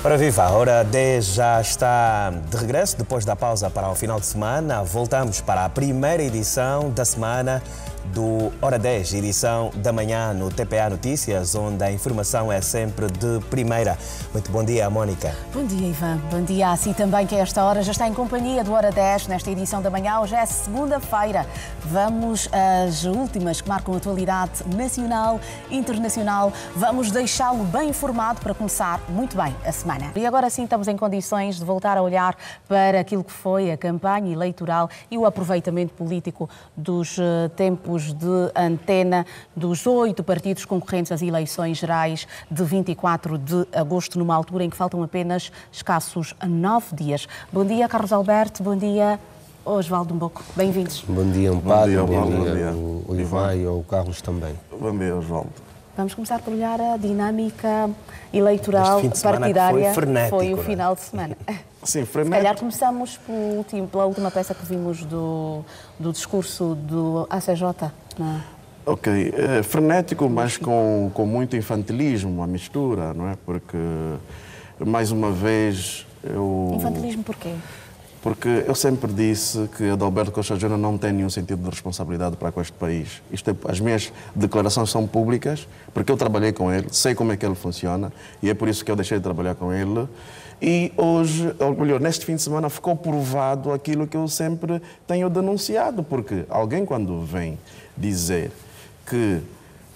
Ora viva, a hora 10 já está de regresso, depois da pausa para o final de semana. Voltamos para a primeira edição da semana do Hora 10, edição da manhã no TPA Notícias, onde a informação é sempre de primeira. Muito bom dia, Mónica. Bom dia, Ivan. Bom dia. Assim também que a esta hora já está em companhia do Hora 10, nesta edição da manhã. Hoje é segunda-feira. Vamos às últimas que marcam a atualidade nacional, internacional. Vamos deixá-lo bem informado para começar muito bem a semana. E agora sim estamos em condições de voltar a olhar para aquilo que foi a campanha eleitoral e o aproveitamento político dos tempos de antena dos 8 partidos concorrentes às eleições gerais de 24 de agosto, numa altura em que faltam apenas escassos 9 dias. Bom dia, Carlos Alberto. Bom dia, Osvaldo Mboco. Bem-vindos. Bom dia, Amparo. Bom dia, o Ivan e o Carlos também. Bom dia, Osvaldo. Vamos começar por olhar a dinâmica eleitoral partidária. Foi o final de semana. Sim, Se calhar começamos pela última peça que vimos do discurso do ACJ. Não é? Ok, frenético, mas com muito infantilismo, uma mistura, não é? Porque, mais uma vez, Infantilismo porquê? Porque eu sempre disse que Adalberto Costa Júnior não tem nenhum sentido de responsabilidade para com este país. As minhas declarações são públicas, porque eu trabalhei com ele, sei como é que ele funciona, e é por isso que eu deixei de trabalhar com ele. E hoje, ou melhor, neste fim de semana ficou provado aquilo que eu sempre tenho denunciado, porque alguém quando vem dizer que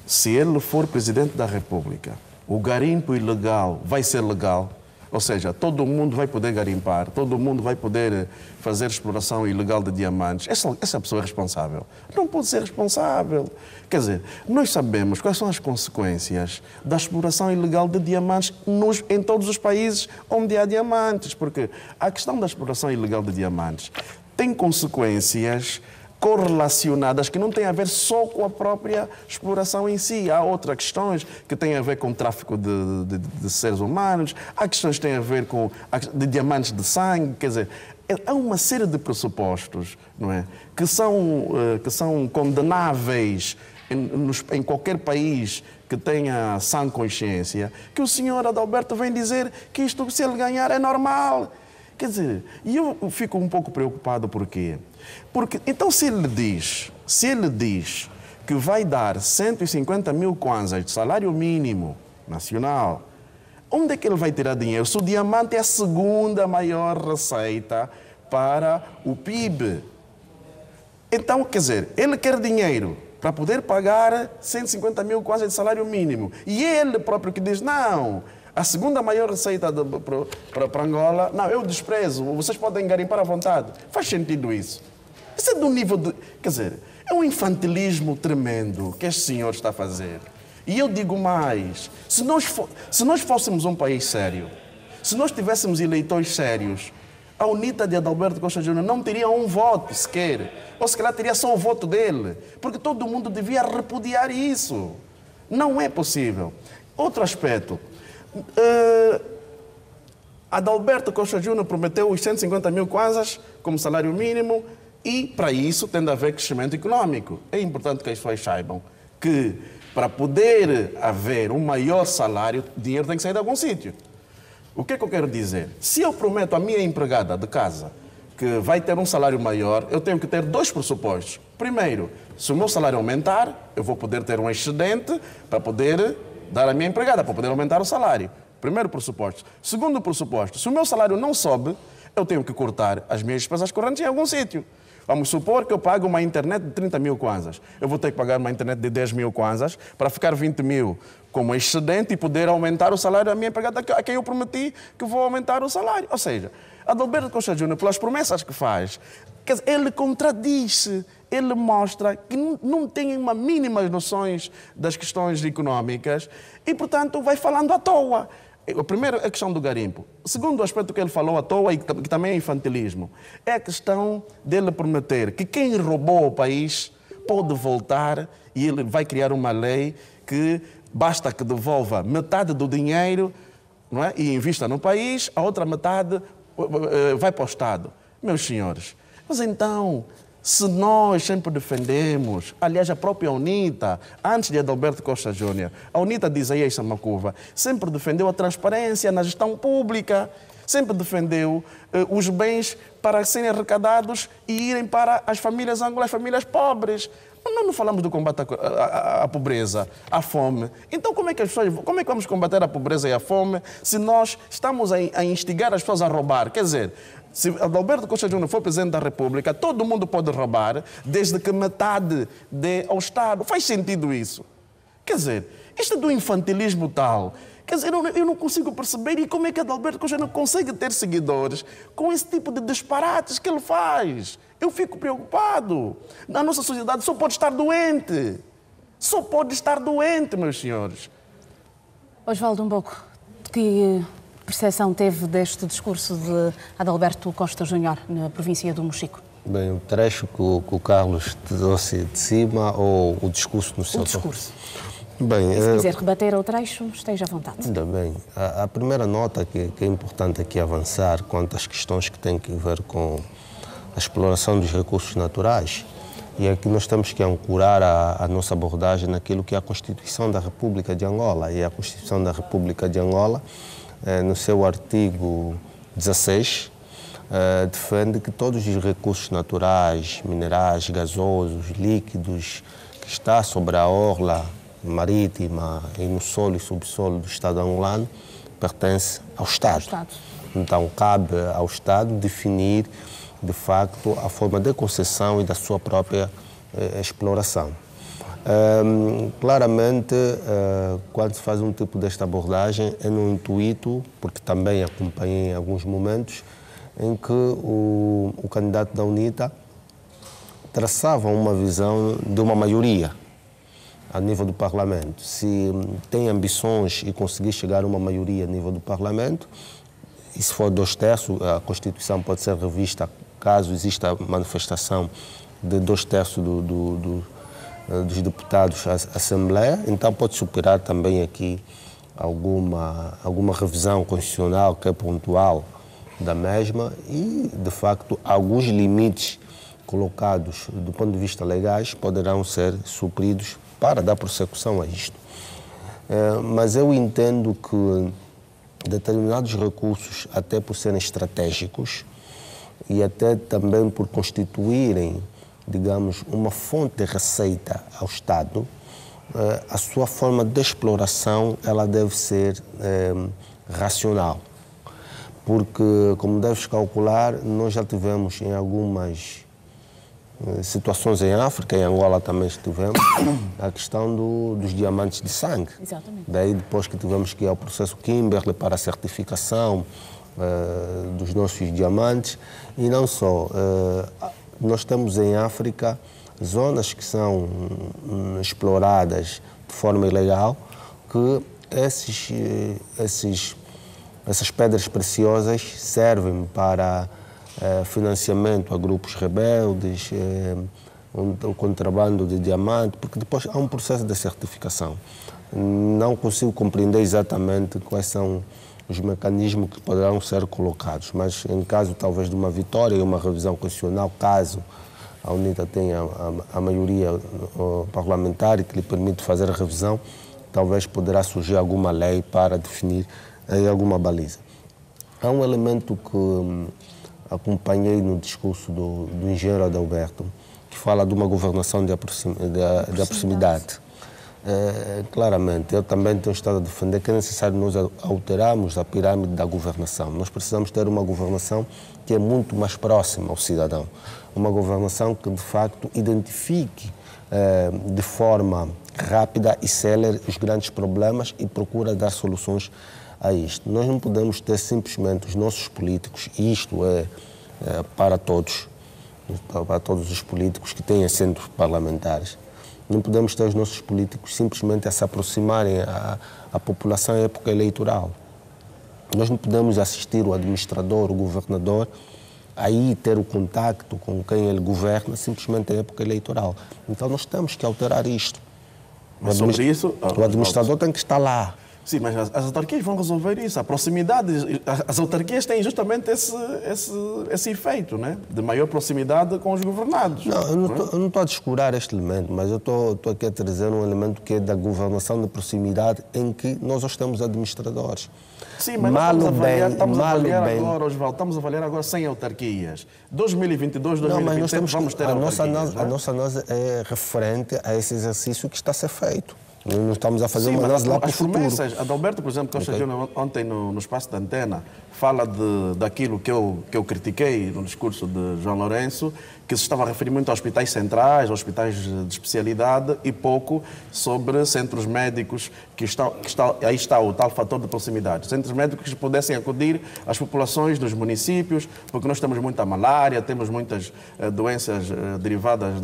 se ele for Presidente da República, o garimpo ilegal vai ser legal, ou seja, todo mundo vai poder garimpar, todo mundo vai poder fazer exploração ilegal de diamantes. Essa pessoa é responsável. Não pode ser responsável. Quer dizer, nós sabemos quais são as consequências da exploração ilegal de diamantes em todos os países onde há diamantes, porque a questão da exploração ilegal de diamantes tem consequências correlacionadas que não têm a ver só com a própria exploração em si. Há outras questões que têm a ver com o tráfico de seres humanos, há questões que têm a ver com de diamantes de sangue, quer dizer, há uma série de pressupostos, não é, que são condenáveis em qualquer país que tenha sã consciência, que o senhor Adalberto vem dizer que isto, se ele ganhar, é normal. Quer dizer, e eu fico um pouco preocupado por quê? Porque, então, se ele diz que vai dar 150 mil kwanzas de salário mínimo nacional, onde é que ele vai tirar dinheiro? Se o diamante é a segunda maior receita para o PIB. Então, quer dizer, ele quer dinheiro para poder pagar 150 mil kwanzas de salário mínimo. E ele próprio que diz, não, a segunda maior receita para Angola, não, eu desprezo, vocês podem garimpar à vontade. Faz sentido isso? Isso é do nível de... Quer dizer, é um infantilismo tremendo que este senhor está a fazer. E eu digo mais, se nós fôssemos um país sério, se nós tivéssemos eleitores sérios, a UNITA de Adalberto Costa Júnior não teria um voto sequer, ou se calhar teria só o voto dele, porque todo mundo devia repudiar isso. Não é possível. Outro aspecto... Adalberto Costa Júnior prometeu os 150 mil kwanzas como salário mínimo e, para isso, tem de haver crescimento econômico. É importante que as pessoas saibam que, para poder haver um maior salário, o dinheiro tem que sair de algum sítio. O que é que eu quero dizer? Se eu prometo à minha empregada de casa que vai ter um salário maior, eu tenho que ter dois pressupostos. Primeiro, se o meu salário aumentar, eu vou poder ter um excedente para poder dar à minha empregada, para poder aumentar o salário. Primeiro pressuposto. Segundo pressuposto, se o meu salário não sobe, eu tenho que cortar as minhas despesas correntes em algum sítio. Vamos supor que eu pago uma internet de 30 mil kwanzas. Eu vou ter que pagar uma internet de 10 mil kwanzas para ficar 20 mil como excedente e poder aumentar o salário da minha empregada a quem eu prometi que vou aumentar o salário. Ou seja, Adalberto Costa Júnior, pelas promessas que faz, quer dizer, ele contradiz-se. Ele mostra que não tem uma mínimas noções das questões económicas e, portanto, vai falando à toa. O primeiro é a questão do garimpo. O segundo aspecto que ele falou à toa e que também é infantilismo é a questão dele prometer que quem roubou o país pode voltar e ele vai criar uma lei que basta que devolva metade do dinheiro, não é, e invista no país, a outra metade vai para o Estado. Meus senhores, mas então... Se nós sempre defendemos, aliás, a própria UNITA, antes de Adalberto Costa Júnior, a UNITA de Isaías Samacuva, sempre defendeu a transparência na gestão pública, sempre defendeu os bens para serem arrecadados e irem para as famílias angolanas, as famílias pobres. Nós não falamos do combate à pobreza, à fome. Então, como é que vamos combater a pobreza e a fome se nós estamos a instigar as pessoas a roubar? Quer dizer, se Adalberto Costa Júnior for presidente da República, todo mundo pode roubar, desde que metade dê ao Estado. Faz sentido isso? Quer dizer, isto é do infantilismo tal. Quer dizer, eu não consigo perceber e como é que Adalberto Costa não consegue ter seguidores com esse tipo de disparates que ele faz. Eu fico preocupado. Na nossa sociedade só pode estar doente. Só pode estar doente, meus senhores. Osvaldo, um pouco, que percepção teve deste discurso de Adalberto Costa Júnior na província do Mochico? Bem, o trecho que o Carlos te trouxe de cima ou o discurso no seu... O discurso. Bem, se quiser rebater ao trecho, esteja à vontade. Ainda bem. A primeira nota que é importante aqui avançar quanto às questões que têm que ver com a exploração dos recursos naturais, e é que nós temos que ancorar a nossa abordagem naquilo que é a Constituição da República de Angola. E a Constituição da República de Angola, no seu artigo 16, defende que todos os recursos naturais, minerais, gasosos, líquidos, que está sobre a orla marítima e no solo e subsolo do Estado angolano, pertence ao Estado. Então, cabe ao Estado definir, de facto, a forma de concessão e da sua própria exploração. Claramente, quando se faz um tipo desta abordagem, é no intuito, porque também acompanhei em alguns momentos, em que o candidato da UNITA traçava uma visão de uma maioria a nível do Parlamento. Se tem ambições e conseguir chegar a uma maioria a nível do Parlamento, e se for 2/3, a Constituição pode ser revista caso exista manifestação de 2/3 dos deputados à Assembleia, então pode superar também aqui alguma revisão constitucional que é pontual da mesma e, de facto, alguns limites colocados do ponto de vista legais poderão ser supridos para dar prossecução a isto. Mas eu entendo que determinados recursos, até por serem estratégicos e até também por constituírem, digamos, uma fonte de receita ao Estado, a sua forma de exploração ela deve ser racional. Porque, como deves calcular, nós já tivemos em algumas situações em África, em Angola também estivemos, a questão dos diamantes de sangue. Exatamente. Daí depois que tivemos que ir ao processo Kimberley para a certificação dos nossos diamantes. E não só, nós temos em África zonas que são exploradas de forma ilegal, que essas pedras preciosas servem para financiamento a grupos rebeldes, o contrabando de diamante, porque depois há um processo de certificação. Não consigo compreender exatamente quais são os mecanismos que poderão ser colocados, mas em caso talvez de uma vitória e uma revisão constitucional, caso a UNITA tenha a maioria parlamentar que lhe permite fazer a revisão, talvez poderá surgir alguma lei para definir alguma baliza. Há um elemento que acompanhei no discurso do engenheiro Adalberto, que fala de uma governação de proximidade. Claramente, eu também tenho estado a defender que é necessário nós alterarmos a pirâmide da governação. Nós precisamos ter uma governação que é muito mais próxima ao cidadão. Uma governação que, de facto, identifique de forma rápida e célere os grandes problemas e procura dar soluções a isto. Nós não podemos ter simplesmente os nossos políticos, e isto é para todos os políticos que têm assentos parlamentares, não podemos ter os nossos políticos simplesmente a se aproximarem à população em época eleitoral. Nós não podemos assistir o administrador, o governador, aí ter o contacto com quem ele governa simplesmente em época eleitoral. Então nós temos que alterar isto. Mas sobre isso, o administrador tem que estar lá. Sim, mas as autarquias vão resolver isso. A proximidade, as autarquias têm justamente esse efeito, né? De maior proximidade com os governados. Não, eu não estou a descurar este elemento, mas eu estou aqui a trazer um elemento que é da governação de proximidade, em que nós hoje temos administradores. Sim, mas estamos a avaliar agora, Osvaldo, estamos a avaliar agora 100 autarquias. 2022, 2023, vamos ter autarquias. A nossa análise é referente a esse exercício que está a ser feito. Não estamos a fazer uma análise lá para o futuro. As promessas, Adalberto, por exemplo, Costa Júnior, ontem no espaço da Antena, fala daquilo que eu critiquei no discurso de João Lourenço, que se estava a referir muito a hospitais centrais, hospitais de especialidade e pouco sobre centros médicos, aí está o tal fator de proximidade. Centros médicos que pudessem acudir às populações dos municípios, porque nós temos muita malária, temos muitas doenças derivadas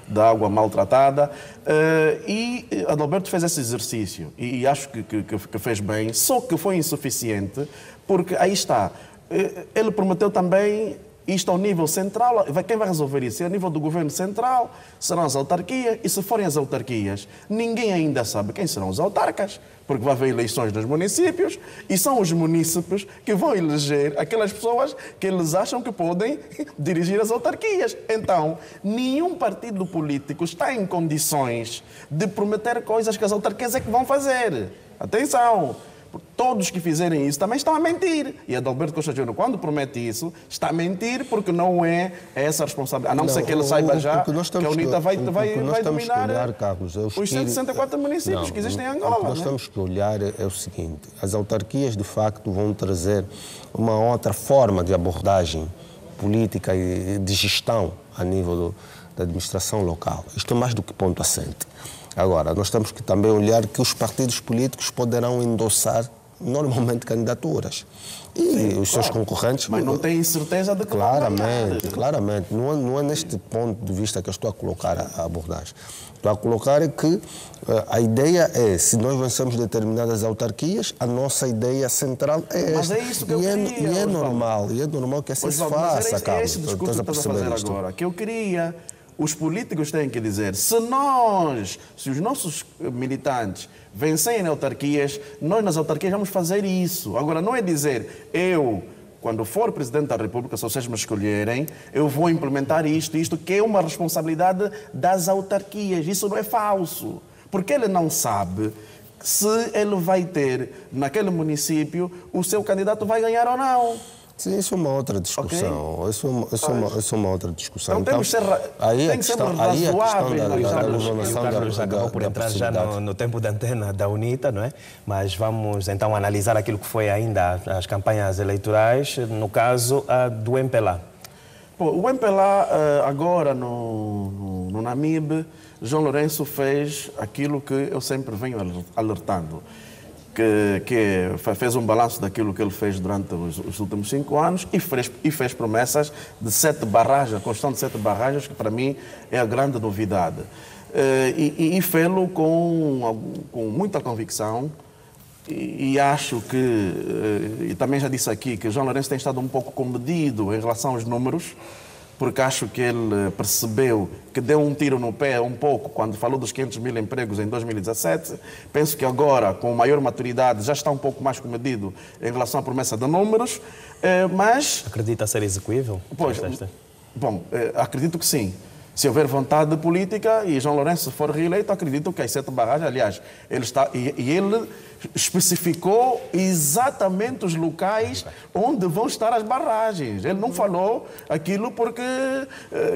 da água maltratada. E Adalberto fez esse exercício e acho que fez bem, só que foi insuficiente, porque aí está. Ele prometeu também isto ao nível central. Quem vai resolver isso? É a nível do governo central, serão as autarquias, e se forem as autarquias, ninguém ainda sabe quem serão os autarcas, porque vai haver eleições nos municípios e são os munícipes que vão eleger aquelas pessoas que eles acham que podem dirigir as autarquias. Então, nenhum partido político está em condições de prometer coisas que as autarquias é que vão fazer. Atenção! Todos que fizerem isso também estão a mentir. E Adalberto Costa Júnior, quando promete isso, está a mentir porque não é essa a responsabilidade. A não ser que ele saiba já que a UNITA vai dominar olhar, Carlos, os 164 municípios que existem em Angola. O que nós temos que olhar é o seguinte: as autarquias, de facto, vão trazer uma outra forma de abordagem política e de gestão a nível da administração local. Isto é mais do que ponto assente. Agora, nós temos que também olhar que os partidos políticos poderão endossar normalmente candidaturas. E os seus concorrentes... Mas não têm certeza de que Claramente. Não é neste ponto de vista que eu estou a colocar a abordagem. Estou a colocar que a ideia é, se nós vencemos determinadas autarquias, a nossa ideia central é esta. Mas é isso que eu queria. E é normal que assim se faça, Carlos. É esse discurso que estás a fazer agora, que eu queria... Os políticos têm que dizer, se os nossos militantes vencerem autarquias, nós nas autarquias vamos fazer isso. Agora, não é dizer, quando for Presidente da República, se vocês me escolherem, eu vou implementar isto, que é uma responsabilidade das autarquias. Isso não é falso. Porque ele não sabe se ele vai ter, naquele município, o seu candidato vai ganhar ou não. Sim, isso é uma outra discussão. Okay. Isso é uma outra discussão. Então, tem que ser razoável. O Carlos acabou por entrar já no tempo da antena da UNITA, não é? Mas vamos então analisar aquilo que foi ainda as campanhas eleitorais, no caso do MPLA. O MPLA, agora no Namibe, João Lourenço fez aquilo que eu sempre venho alertando. Que fez um balanço daquilo que ele fez durante os últimos 5 anos e fez promessas de 7 barragens, a construção de 7 barragens, que para mim é a grande novidade. E fê-lo com muita convicção e acho que, e também já disse aqui, que João Lourenço tem estado um pouco comedido em relação aos números, porque acho que ele percebeu que deu um tiro no pé um pouco quando falou dos 500 mil empregos em 2017. Penso que agora, com maior maturidade, já está um pouco mais comedido em relação à promessa de números, mas... Acredita ser execuível? Bom, acredito que sim. Se houver vontade política e João Lourenço for reeleito, acredito que as 7 barragens, aliás, ele especificou exatamente os locais onde vão estar as barragens. Ele não falou aquilo porque,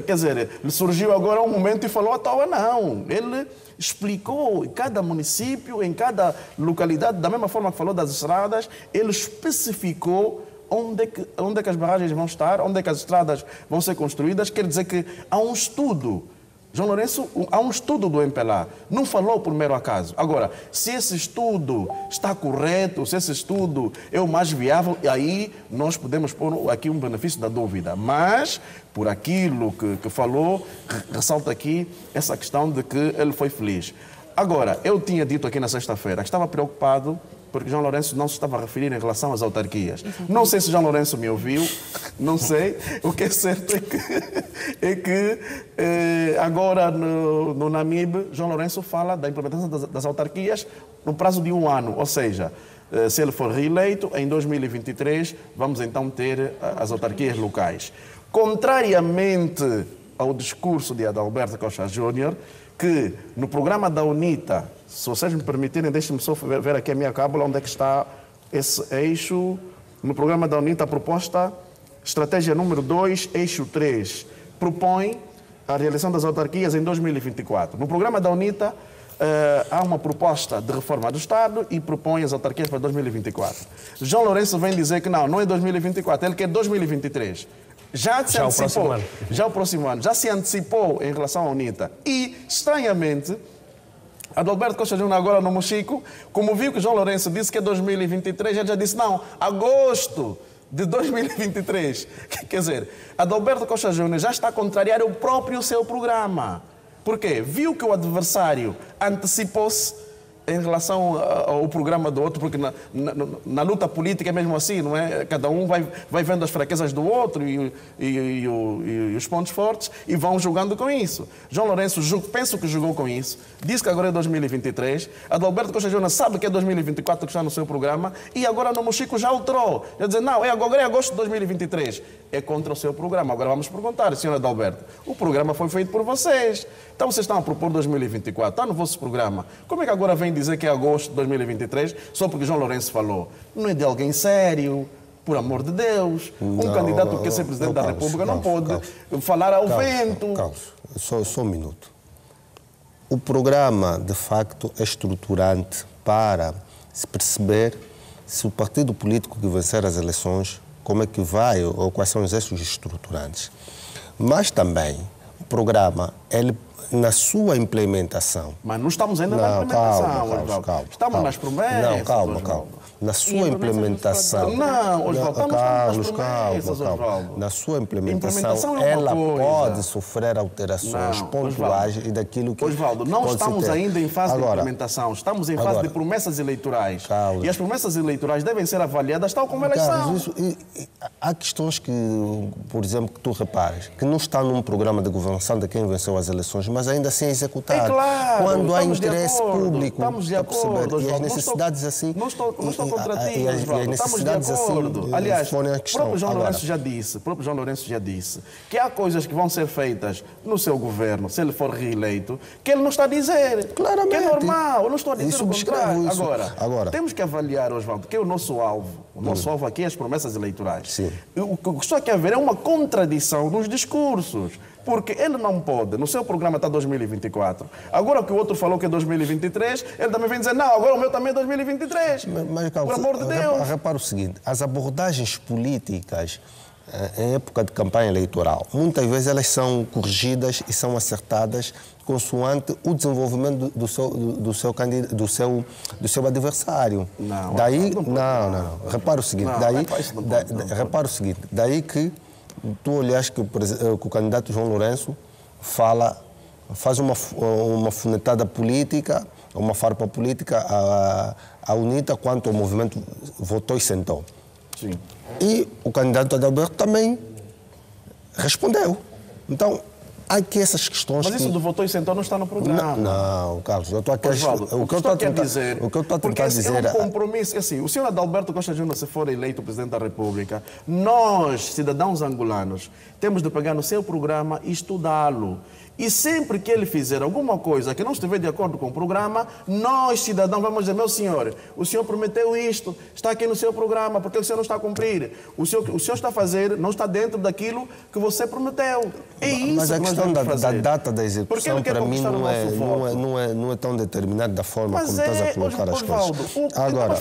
quer dizer, surgiu agora um momento e falou à toa, não. Ele explicou em cada município, em cada localidade, da mesma forma que falou das estradas, ele especificou onde é que as barragens vão estar, onde é que as estradas vão ser construídas. Quer dizer que há um estudo. João Lourenço, há um estudo do MPLA. Não falou por mero acaso. Agora, se esse estudo está correto, se esse estudo é o mais viável, aí nós podemos pôr aqui um benefício da dúvida. Mas, por aquilo que falou, ressalta aqui essa questão de que ele foi feliz. Agora, eu tinha dito aqui na sexta-feira que estava preocupado porque João Lourenço não se estava a referir em relação às autarquias. Não sei se João Lourenço me ouviu, não sei. O que é certo é que agora no Namibe, João Lourenço fala da implementação das autarquias no prazo de 1 ano, ou seja, se ele for reeleito, em 2023 vamos então ter as autarquias locais. Contrariamente ao discurso de Adalberto Costa Júnior, que no programa da UNITA, se vocês me permitirem, deixem-me só ver aqui a minha cábula, onde é que está esse eixo. No programa da UNITA, a proposta, estratégia número 2, eixo 3, propõe a realização das autarquias em 2024. No programa da UNITA, há uma proposta de reforma do Estado e propõe as autarquias para 2024. João Lourenço vem dizer que não é 2024, ele quer 2023. Já o próximo ano, já se antecipou em relação à UNITA. E, estranhamente, Adalberto Costa Júnior agora no Mochico, como viu que João Lourenço disse que é 2023, ele já disse, não, agosto de 2023. Quer dizer, Adalberto Costa Júnior já está a contrariar o próprio seu programa. Por quê? Viu que o adversário antecipou-se em relação ao programa do outro, porque na luta política é mesmo assim, não é? Cada um vai vendo as fraquezas do outro e os pontos fortes e vão jogando com isso. João Lourenço, penso que jogou com isso, disse que agora é 2023, Adalberto Costa Júnior sabe que é 2024 que está no seu programa e agora no Mochico já alterou. Quer dizer, não, agora é agosto de 2023. É contra o seu programa. Agora vamos perguntar, senhor Adalberto, o programa foi feito por vocês. Então vocês estão a propor 2024, está no vosso programa. Como é que agora vem dizer que é agosto de 2023, só porque João Lourenço falou? Não é de alguém sério, por amor de Deus. Um candidato que quer ser Presidente da República não pode falar ao vento. Carlos, só um minuto. O programa, de facto, é estruturante para se perceber se o partido político que vencer as eleições, como é que vai ou quais são os eixos estruturantes. Mas também o programa, ele, na sua implementação... Mas não estamos ainda na implementação, Osvaldo. Estamos nas promessas. Não, calma. Na sua implementação... Não, Osvaldo, estamos nas promessas, Osvaldo. Na sua implementação ela pode sofrer alterações pontuais e daquilo que... Osvaldo, não estamos ainda em fase de implementação, estamos em fase de promessas eleitorais. E as promessas eleitorais devem ser avaliadas tal como elas são. Há questões que, por exemplo, que tu repares, que não está num programa de governação de quem venceu as eleições, mas ainda assim é executado. É claro, quando há interesse público, estamos de acordo, e as necessidades assim... Não estou contra ti, Osvaldo, estamos de acordo. Aliás, o próprio João Lourenço já disse que há coisas que vão ser feitas no seu governo, se ele for reeleito, que ele não está a dizer. Claramente. Que é normal, eu não estou a dizer o contrário. Isso. Agora, temos que avaliar, Osvaldo, que é o nosso alvo. O nosso alvo aqui é as promessas eleitorais. Sim. O que estou aqui a ver é uma contradição nos discursos. Porque ele não pode, no seu programa está 2024. Agora que o outro falou que é 2023, ele também vem dizer, não, agora o meu também é 2023. Mas Carlos, por amor de Deus. Repara o seguinte, as abordagens políticas em época de campanha eleitoral, muitas vezes elas são corrigidas e são acertadas consoante o desenvolvimento do seu adversário. Não. Repara o seguinte, repara o seguinte, daí que tu olhas que o candidato João Lourenço faz uma funetada política, uma farpa política à UNITA quanto ao movimento votou e sentou. Sim. E o candidato Adalberto também respondeu. Então, há aqui essas questões. Mas isso do votou e sentou não está no programa. Não, Carlos, eu estou aqui o que eu estou a tentar dizer. É um compromisso. Assim, o senhor Adalberto Costa Júnior, se for eleito Presidente da República, nós, cidadãos angolanos, temos de pegar no seu programa e estudá-lo. E sempre que ele fizer alguma coisa que não estiver de acordo com o programa, nós, cidadãos, vamos dizer, meu senhor, o senhor prometeu isto, está aqui no seu programa, porque o senhor não está a cumprir. O senhor está a fazer, não está dentro daquilo que você prometeu. É isso. Mas a questão da data da execução, para mim, não é tão determinada da forma como estás a colocar as coisas. Agora,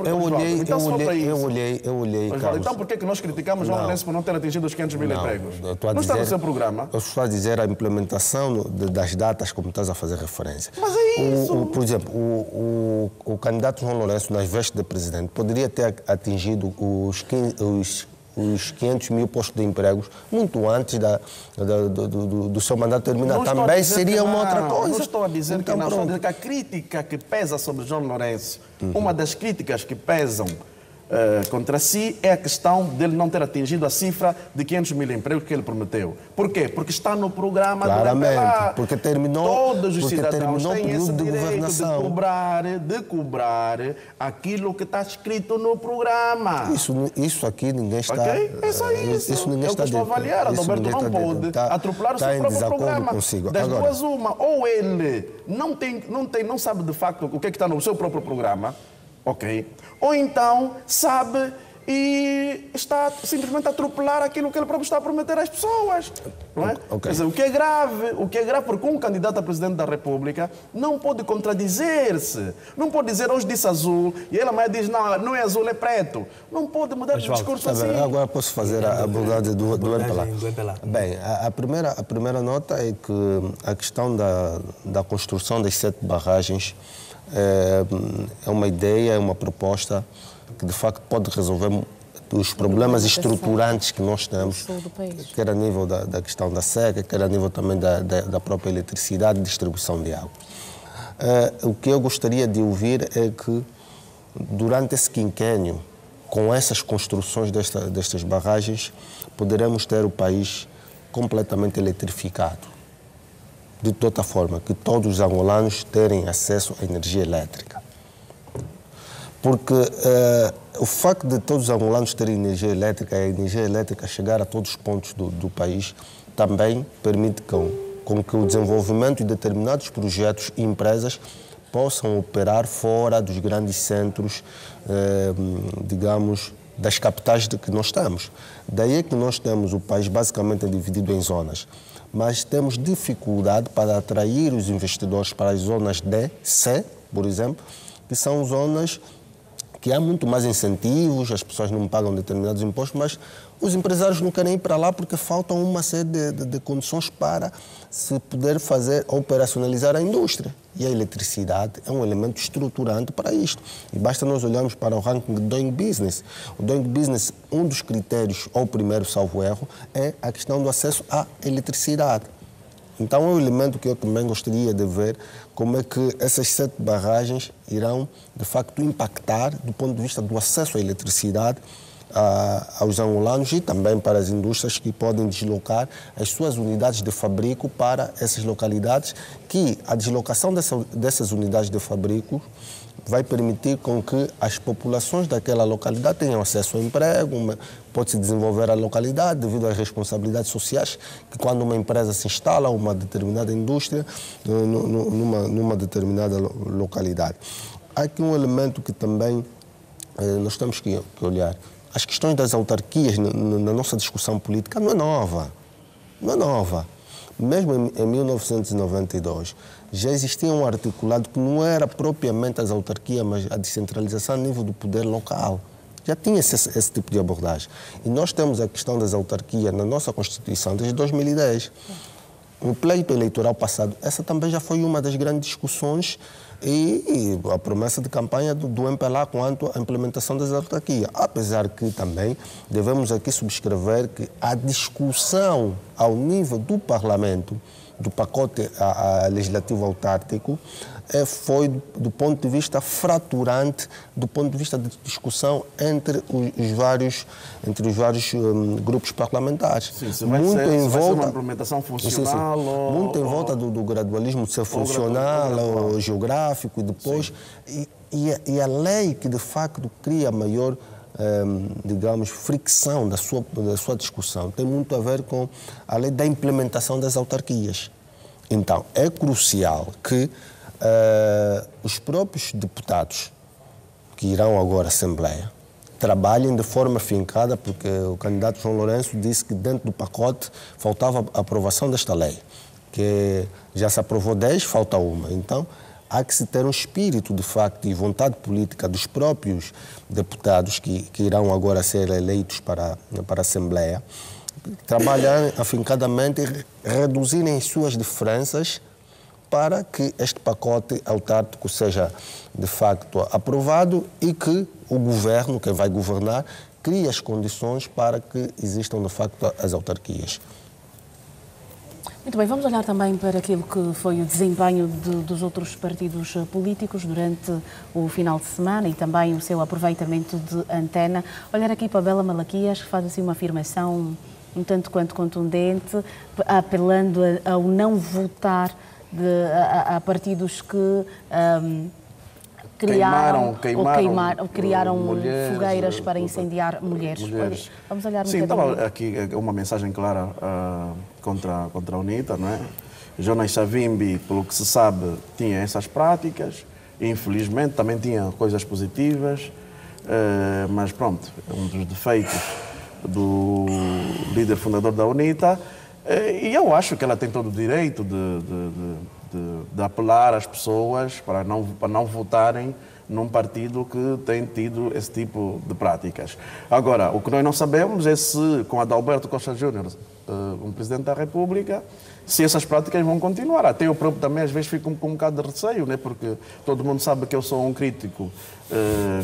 eu olhei, Carlos. Então por que nós criticamos João Lourenço por não ter atingido os 500 mil empregos? Não está no seu programa. Eu estou a dizer a implementação das datas, como estás a fazer referência. Mas é isso. Por exemplo, o candidato João Lourenço, nas vestes de presidente, poderia ter atingido os os 500 mil postos de empregos muito antes do seu mandato terminar. Também seria uma outra coisa. Não estou a dizer então, que não, estou a dizer que a crítica que pesa sobre João Lourenço, uma das críticas que pesam contra si é a questão dele não ter atingido a cifra de 500 mil empregos que ele prometeu. Por quê? Porque está no programa do MPLA. Porque terminou, todos os cidadãos têm esse direito de cobrar aquilo que está escrito no programa. Isso aqui ninguém está... Okay? É só isso. Isso ninguém está estou a avaliar. Adalberto não pode atropelar o seu próprio programa. Das duas, uma. Ou ele não sabe de facto o que é que está no seu próprio programa, ok? Ou então sabe e está simplesmente a atropelar aquilo que ele próprio está a prometer às pessoas. Não é? Okay. Quer dizer, o que é grave porque um candidato a presidente da República não pode contradizer-se. Não pode dizer hoje disse azul e ele amanhã diz não é azul, é preto. Não pode mudar de discurso assim. Agora posso fazer a abordagem do MPLA. Bem, a primeira nota é que a questão da construção das 7 barragens é uma ideia, é uma proposta que de facto pode resolver os problemas estruturantes que nós temos, quer a nível da questão da seca, quer a nível também da própria eletricidade e distribuição de água. O que eu gostaria de ouvir é que durante esse quinquênio, com essas construções destas barragens, poderemos ter o país completamente eletrificado. De toda forma, que todos os angolanos terem acesso à energia elétrica. Porque o facto de todos os angolanos terem energia elétrica e a energia elétrica chegar a todos os pontos do país também permite com que o desenvolvimento de determinados projetos e empresas possam operar fora dos grandes centros, digamos, das capitais que nós temos. Daí é que nós temos o país basicamente dividido em zonas. Mas temos dificuldade para atrair os investidores para as zonas D, C, por exemplo, que são zonas que há muito mais incentivos, as pessoas não pagam determinados impostos, mas os empresários não querem ir para lá porque faltam uma série de condições para se poder fazer, operacionalizar a indústria. E a eletricidade é um elemento estruturante para isto. E basta nós olharmos para o ranking de Doing Business. O Doing Business, um dos critérios, ou o primeiro, salvo erro, é a questão do acesso à eletricidade. Então é um elemento que eu também gostaria de ver como é que essas 7 barragens irão, de facto, impactar do ponto de vista do acesso à eletricidade aos angolanos e também para as indústrias que podem deslocar as suas unidades de fabrico para essas localidades, que a deslocação dessas unidades de fabrico vai permitir com que as populações daquela localidade tenham acesso ao emprego, pode-se desenvolver a localidade devido às responsabilidades sociais, que quando uma empresa se instala, uma determinada indústria, numa determinada localidade. Há aqui um elemento que também nós temos que olhar. As questões das autarquias na nossa discussão política não é nova. Não é nova. Mesmo em 1992, já existia um articulado que não era propriamente as autarquias, mas a descentralização a nível do poder local. Já tinha esse tipo de abordagem. E nós temos a questão das autarquias na nossa Constituição desde 2010. No pleito eleitoral passado, essa também já foi uma das grandes discussões e a promessa de campanha do MPLA quanto à implementação das autarquias. Apesar que também devemos aqui subscrever que a discussão ao nível do Parlamento, do pacote legislativo autárquico, foi, do ponto de vista fraturante, do ponto de vista de discussão entre os vários grupos parlamentares. Sim, vai ser uma implementação funcional? Muito em volta do gradualismo ser funcional, ou geográfico, e depois... E a lei que, de facto, cria maior, digamos, fricção da sua discussão tem muito a ver com a lei da implementação das autarquias. Então, é crucial que os próprios deputados que irão agora à Assembleia trabalhem de forma fincada, porque o candidato João Lourenço disse que dentro do pacote faltava a aprovação desta lei, que já se aprovou 10, falta uma. Então, há que se ter um espírito, de facto, e vontade política dos próprios deputados que irão agora ser eleitos para a Assembleia, trabalhar afincadamente e reduzirem as suas diferenças para que este pacote autárquico seja, de facto, aprovado e que o governo, quem vai governar, cria as condições para que existam, de facto, as autarquias. Muito bem, vamos olhar também para aquilo que foi o desempenho dos outros partidos políticos durante o final de semana e também o seu aproveitamento de antena. Olhar aqui para a Bela Malaquias, que faz assim uma afirmação um tanto quanto contundente, apelando ao não votar a partidos que criaram fogueiras para incendiar mulheres. Vamos olhar um Sim, bocadinho. estava aqui uma mensagem clara contra a UNITA, não é? Jonas Savimbi, pelo que se sabe, tinha essas práticas. Infelizmente, também tinha coisas positivas. Mas pronto, um dos defeitos do líder fundador da UNITA. E eu acho que ela tem todo o direito de apelar às pessoas para não votarem num partido que tem tido esse tipo de práticas. Agora, o que nós não sabemos é se, com Adalberto Costa Júnior, um presidente da República, se essas práticas vão continuar. Até eu próprio também às vezes fico com um bocado de receio, né? Porque todo mundo sabe que eu sou um crítico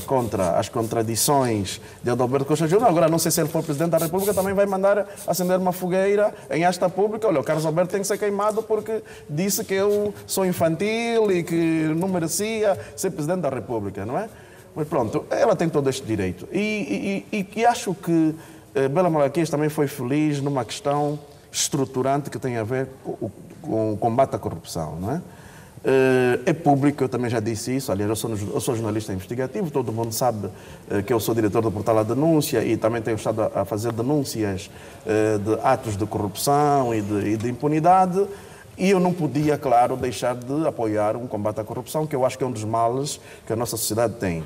contra as contradições de Adalberto Costa Júnior. Agora, não sei se ele for presidente da República, também vai mandar acender uma fogueira em esta pública. Olha, o Carlos Alberto tem que ser queimado porque disse que eu sou infantil e que não merecia ser presidente da República, não é? Mas pronto, ela tem todo este direito. E acho que Bela Malaquias também foi feliz numa questão estruturante que tem a ver com o combate à corrupção, não é? É público, eu também já disse isso. Aliás, eu sou jornalista investigativo, todo mundo sabe que eu sou diretor do portal A Denúncia e também tenho estado a fazer denúncias de atos de corrupção e de impunidade. E eu não podia, claro, deixar de apoiar um combate à corrupção, que eu acho que é um dos males que a nossa sociedade tem.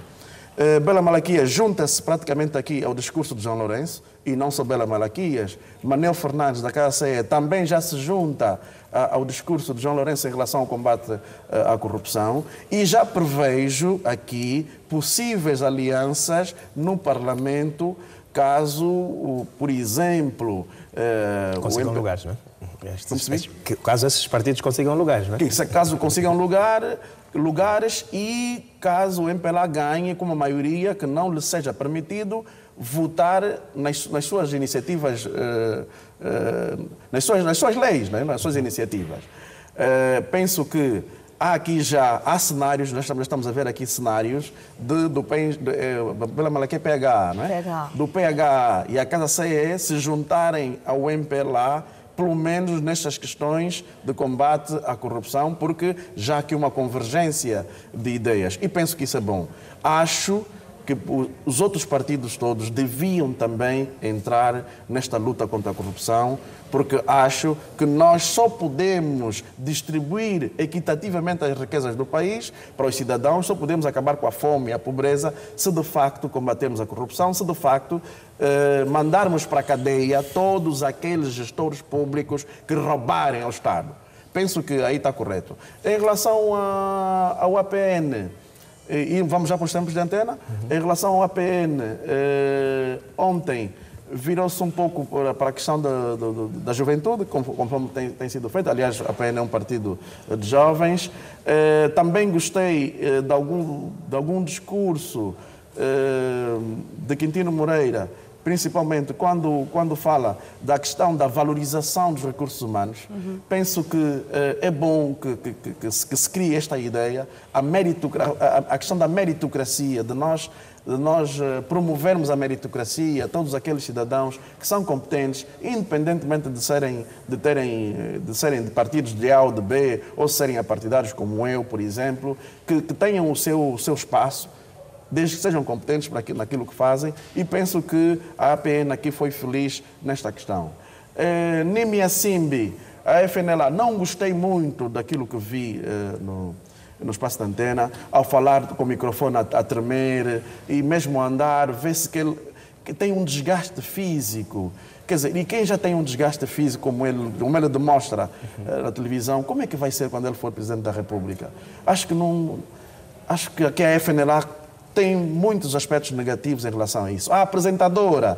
Bela Malaquias junta-se praticamente aqui ao discurso de João Lourenço, e não só Bela Malaquias, Manel Fernandes da KCE também já se junta ao discurso de João Lourenço em relação ao combate à corrupção, e já prevejo aqui possíveis alianças no Parlamento, caso, por exemplo... consigam lugares, não é? Caso esses partidos consigam lugares, não é? Caso consigam lugares e caso o MPLA ganhe com uma maioria que não lhe seja permitido votar nas suas iniciativas, nas suas leis, né? Nas suas iniciativas. Penso que há cenários, nós estamos a ver aqui cenários pela Malaquias PH, não é? Do PH e a Casa CE se juntarem ao MPLA, pelo menos nestas questões de combate à corrupção, porque já há aqui uma convergência de ideias. E penso que isso é bom. Acho que os outros partidos todos deviam também entrar nesta luta contra a corrupção, porque acho que nós só podemos distribuir equitativamente as riquezas do país para os cidadãos, só podemos acabar com a fome e a pobreza se de facto combatermos a corrupção, se de facto mandarmos para a cadeia todos aqueles gestores públicos que roubarem ao Estado. Penso que aí está correto. Em relação ao APN, e vamos já para os tempos de antena, em relação ao APN, ontem virou-se um pouco para a questão da juventude, conforme tem sido feito. Aliás, a APN é um partido de jovens. Também gostei de algum discurso de Quintino Moreira, principalmente quando fala da questão da valorização dos recursos humanos. Penso que é bom que se crie esta ideia, a questão da meritocracia, de nós promovermos a meritocracia, todos aqueles cidadãos que são competentes, independentemente de serem de partidos de A ou de B, ou serem apartidários como eu, por exemplo, que tenham o seu espaço, desde que sejam competentes naquilo que fazem, e penso que a APN aqui foi feliz nesta questão. Nimia Simbi, a FNLA, não gostei muito daquilo que vi no espaço de antena, ao falar com o microfone a tremer e mesmo a andar, vê-se que ele tem um desgaste físico. Quer dizer, e quem já tem um desgaste físico como ele demonstra na televisão, como é que vai ser quando ele for Presidente da República? Acho que a FNLA tem muitos aspectos negativos em relação a isso. A apresentadora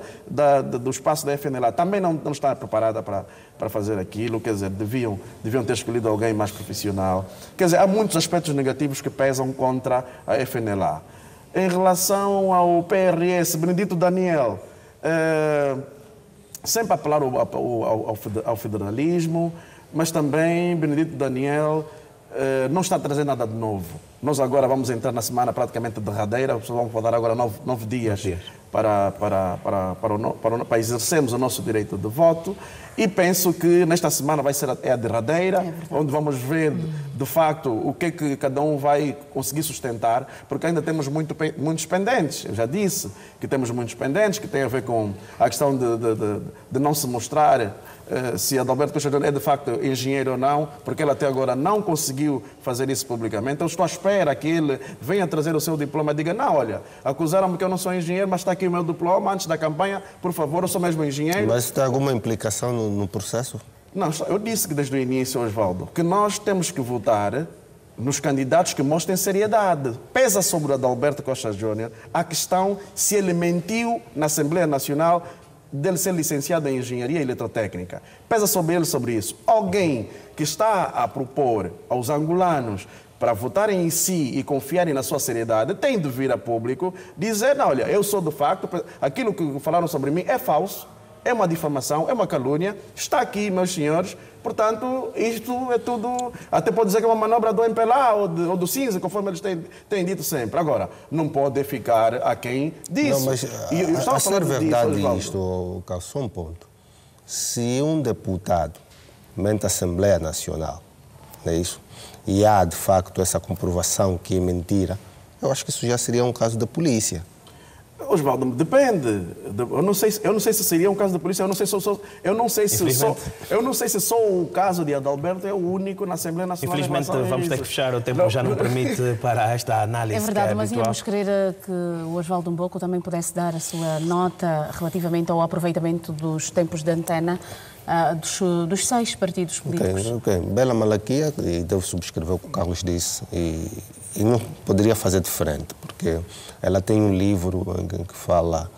do espaço da FNLA também não está preparada para fazer aquilo, quer dizer, deviam ter escolhido alguém mais profissional. Quer dizer, há muitos aspectos negativos que pesam contra a FNLA. Em relação ao PRS, Benedito Daniel, sempre apelar ao federalismo, mas também Benedito Daniel não está trazendo nada de novo. Nós agora vamos entrar na semana praticamente derradeira, vamos dar agora 9 dias para exercermos o nosso direito de voto, e penso que nesta semana vai ser a derradeira, onde vamos ver de facto o que é que cada um vai conseguir sustentar, porque ainda temos muitos pendentes. Eu já disse que temos muitos pendentes, que tem a ver com a questão de não se mostrar se Adalberto Costa Júnior é de facto engenheiro ou não, porque ele até agora não conseguiu fazer isso publicamente. Eu estou à espera que ele venha trazer o seu diploma e diga: não, olha, acusaram-me que eu não sou engenheiro, mas está aqui o meu diploma antes da campanha, por favor, eu sou mesmo engenheiro. Mas tem alguma implicação no processo? Não, eu disse que desde o início, Osvaldo, que nós temos que votar nos candidatos que mostrem seriedade. Pesa sobre o Adalberto Costa Júnior a questão se ele mentiu na Assembleia Nacional dele ser licenciado em Engenharia Eletrotécnica. Pesa sobre ele sobre isso. Alguém que está a propor aos angolanos para votarem em si e confiarem na sua seriedade, tem de vir a público dizer: não, olha, eu sou de facto, aquilo que falaram sobre mim é falso, é uma difamação, é uma calúnia, está aqui, meus senhores. Portanto, isto é tudo, até pode dizer que é uma manobra do MPLA ou do Cinza, conforme eles têm dito sempre. Agora, não pode ficar aquém disso. Não, mas a ser verdade isto, Carlos, só um ponto. Se um deputado mente a Assembleia Nacional, não é isso? E há, de facto, essa comprovação que é mentira, eu acho que isso já seria um caso da polícia. Osvaldo, depende. Eu não sei se seria um caso da polícia. Eu não sei se só o caso de Adalberto é o único na Assembleia Nacional. Infelizmente vamos ter que fechar, o tempo já não permite para esta análise. É verdade, mas habitual. íamos querer que o Osvaldo Mboco também pudesse dar a sua nota relativamente ao aproveitamento dos tempos de antena dos 6 partidos políticos. Ok. Bela malaquia, e devo subscrever o que o Carlos disse, e não poderia fazer diferente, porque ela tem um livro em que fala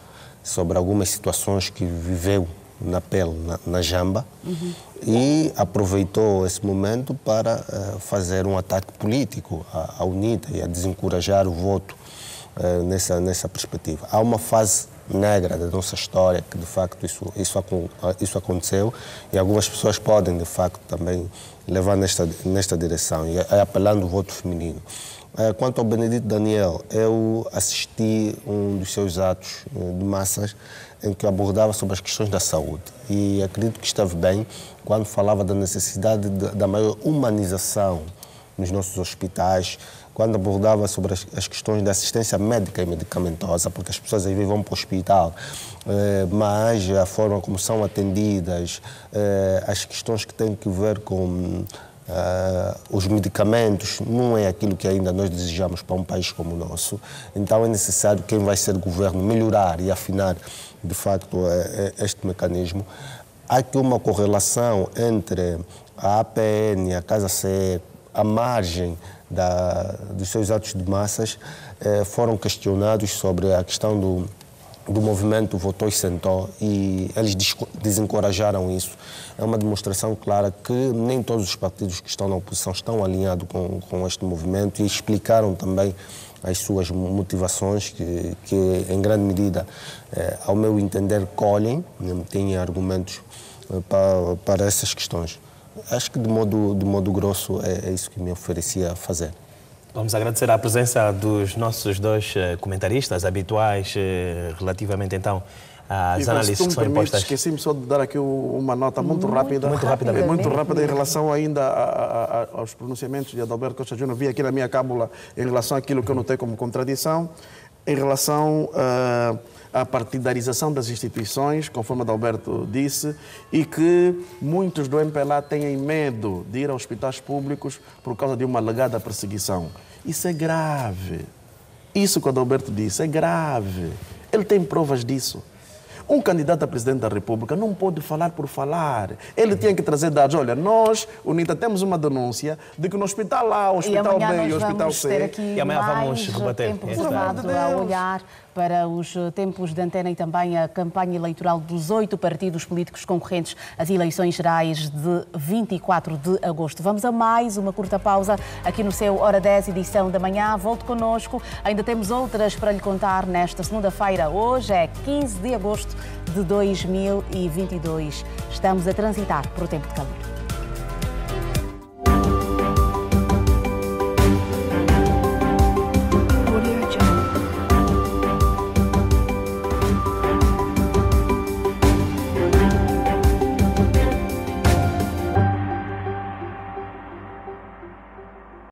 sobre algumas situações que viveu na pele, na Jamba, e aproveitou esse momento para fazer um ataque político à UNITA e a desencorajar o voto nessa perspectiva. Há uma fase negra da nossa história que, de facto, isso aconteceu, e algumas pessoas podem, de facto, também levar nesta direção, e apelando o voto feminino. Quanto ao Benedito Daniel, eu assisti um dos seus atos de massas em que abordava sobre as questões da saúde, e acredito que esteve bem quando falava da necessidade da maior humanização nos nossos hospitais, quando abordava sobre as questões da assistência médica e medicamentosa, porque as pessoas às vezes vão para o hospital, mas a forma como são atendidas, as questões que têm que ver com os medicamentos, não é aquilo que ainda nós desejamos para um país como o nosso. Então é necessário quem vai ser governo melhorar e afinar, de facto, este mecanismo. Há aqui uma correlação entre a APN e a Casa CE, a margem dos seus atos de massas, foram questionados sobre a questão do movimento Votou e Sentou, e eles desencorajaram isso. É uma demonstração clara que nem todos os partidos que estão na oposição estão alinhados com este movimento, e explicaram também as suas motivações que em grande medida, ao meu entender, colhem, têm argumentos para essas questões. Acho que de modo grosso é isso que me oferecia a fazer. Vamos agradecer a presença dos nossos 2 comentaristas habituais relativamente então às análises que são impostas. Esqueci-me só de dar aqui uma nota muito rápida em relação ainda aos pronunciamentos de Adalberto Costa Júnior. Vi aqui na minha cábula em relação àquilo que eu notei como contradição, em relação à partidarização das instituições, conforme Adalberto disse, e que muitos do MPLA têm medo de ir a hospitais públicos por causa de uma alegada perseguição. Isso é grave. Isso que o Adalberto disse é grave. Ele tem provas disso. Um candidato a presidente da República não pode falar por falar. Ele tinha que trazer dados. Olha, nós, UNITA, temos uma denúncia de que no hospital A, o hospital B e o hospital C... E amanhã vamos rebater tempo reservado a olhar para os tempos de antena e também a campanha eleitoral dos 8 partidos políticos concorrentes às eleições gerais de 24 de agosto. Vamos a mais uma curta pausa aqui no seu Hora 10, edição da manhã. Volte connosco, ainda temos outras para lhe contar nesta segunda-feira. Hoje é 15 de agosto de 2022. Estamos a transitar por o tempo de calor.